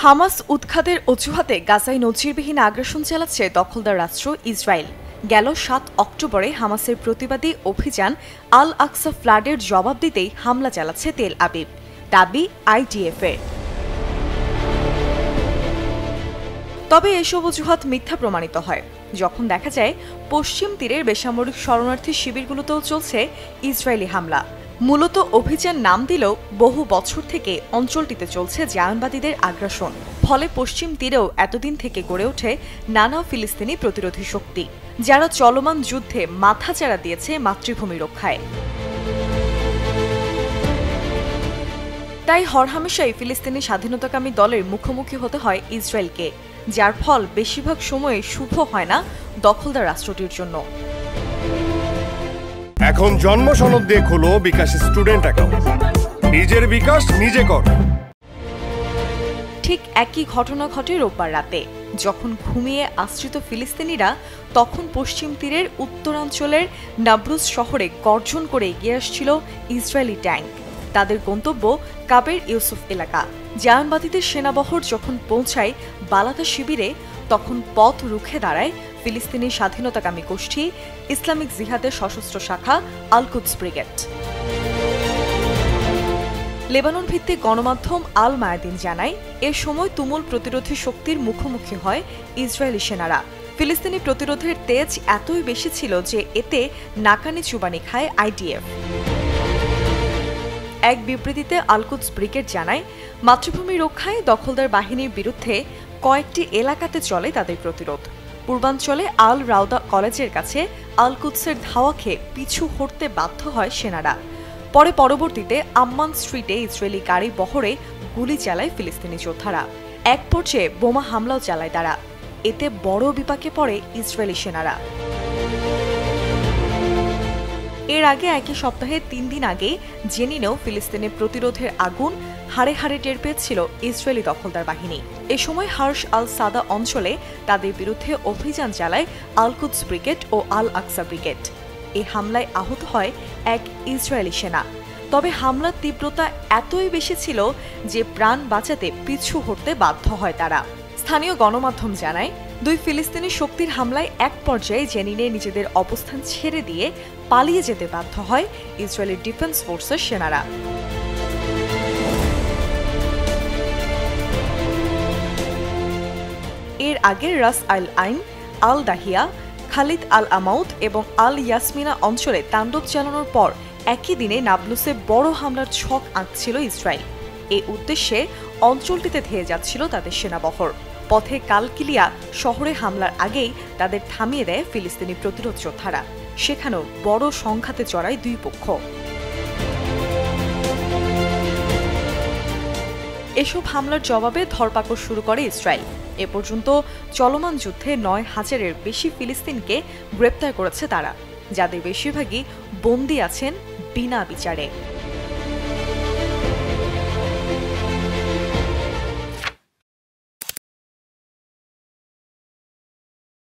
Hamas উৎখাতের অজুহাতে গাজায় নজিরবিহীন আগ্রাসন চালাচ্ছে দখলদার রাষ্ট্র ইসরায়েল। গেল ৭ অক্টোবরে হামাসের প্রতিবাদী অভিযান আল আকসা ফ্লাডের জবাব দিতেই হামলা চালাচ্ছে তেল আবিব, দাবি আইডিএফের। তবে এসব অজুহাত মিথ্যা প্রমাণিত হয় যখন দেখা যায় পশ্চিম তীরের বেসামরিক শরণার্থী শিবিরগুলোতেও চলছে ইসরায়েলি হামলা। মূলত অভিযান নাম দিলেও বহু বছর থেকে অঞ্চলটিতে চলছে জায়নবাদীদের আগ্রাসন। ফলে পশ্চিম তীরেও এতদিন থেকে গড়ে ওঠে নানা ফিলিস্তিনি প্রতিরোধী শক্তি, যারা চলমান যুদ্ধে মাথাচাড়া দিয়েছে মাতৃভূমি রক্ষায়। তাই হরহামেশাই ফিলিস্তিনি স্বাধীনতাকামী দলের মুখোমুখি হতে হয় ইসরায়েলকে, যার ফল বেশিরভাগ সময়ে শুভ হয় না দখলদার রাষ্ট্রটির জন্য। এখন জন্ম সনদ দিয়ে খোলো বিকাশ স্টুডেন্ট অ্যাকাউন্ট, নিজের বিকাশ নিজে কর। ঠিক একই ঘটনা ঘটে রোববার রাতে, যখন ঘুমিয়ে আশ্রিত ফিলিস্তিনিরা তখন পশ্চিম তীরের উত্তরাঞ্চলের নাবলুস শহরে গর্জন করে এগিয়ে আসছিল ইসরায়েলি ট্যাঙ্ক। তাদের গন্তব্য কাবের ইউসুফ এলাকা। জায়নবাদীদের সেনাবহর যখন পৌঁছায় বালাতা শিবিরে, তখন পথ রুখে দাঁড়ায় ফিলিস্তিনি স্বাধীনতাকামী গোষ্ঠী ইসলামিক জিহাদের সশস্ত্র শাখা আল কুদস ব্রিগেড। লেবানন ভিত্তিক গণমাধ্যম আল মায়াদিন জানায়, এ সময় তুমুল প্রতিরোধী শক্তির মুখোমুখি হয় ইসরায়েলি সেনারা। ফিলিস্তিনি প্রতিরোধের তেজ এতই বেশি ছিল যে এতে নাকানি চুবানি খায় আইডিএফ। এক বিবৃতিতে আল কুদস ব্রিগেড জানায়, মাতৃভূমি রক্ষায় দখলদার বাহিনীর বিরুদ্ধে কয়েকটি এলাকাতে চলে তাদের প্রতিরোধ। পূর্বাঞ্চলে আল রাউদা কলেজের কাছে আল কুদসের ধাওয়া খেয়ে পিছু হটতে বাধ্য হয় সেনারা। পরবর্তীতে আম্মান স্ট্রিটে ইসরায়েলি গাড়ি বহরে গুলি চালায় ফিলিস্তিনি যোদ্ধারা। এক পর্যায়ে বোমা হামলাও চালায় তারা। এতে বড় বিপাকে পড়ে ইসরায়েলি সেনারা। এর আগে একই সপ্তাহে ৩ দিন আগে জেনিনেও ফিলিস্তিনের প্রতিরোধের আগুন হাড়ে হাড়ে টের পেয়েছিল ইসরায়েলি দখলদার বাহিনী। এ সময় হার্শ আল সাদা অঞ্চলে তাদের বিরুদ্ধে অভিযান চালায় আল কুদস ব্রিগেড ও আল আকসা ব্রিগেড। এই হামলায় আহত হয় এক ইসরায়েলি সেনা। তবে হামলার তীব্রতা এতই বেশি ছিল যে প্রাণ বাঁচাতে পিছু হটতে বাধ্য হয় তারা। স্থানীয় গণমাধ্যম জানায়, দুই ফিলিস্তিনি শক্তির হামলায় এক পর্যায়ে জেনিনে নিজেদের অবস্থান ছেড়ে দিয়ে পালিয়ে যেতে বাধ্য হয় ইসরায়েলি ডিফেন্স ফোর্সের সেনারা। এর আগে রাস আল আইন, আল দাহিয়া, খালিদ আল আমাউদ এবং আল ইয়াসমিনা অঞ্চলে তাণ্ডব চালানোর পর একই দিনে নাবলুসে বড় হামলার ছক আঁকছিল ইসরায়েল। এই উদ্দেশ্যে অঞ্চলটিতে ধেয়ে যাচ্ছিল তাদের সেনাবহর। পথে কালকিলিয়া শহরে হামলার আগেই তাদের থামিয়ে দেয় ফিলিস্তিনি প্রতিরোধ যোদ্ধারা। সেখানেও বড় সংঘাতে জড়ায় দুই পক্ষ। এসব হামলার জবাবে ধরপাকড় শুরু করে ইসরায়েল। এ পর্যন্ত চলমান যুদ্ধে ৯,০০০-এর বেশি ফিলিস্তিনকে গ্রেপ্তার করেছে তারা, যাদের বেশিরভাগই বন্দী আছেন বিনা বিচারে।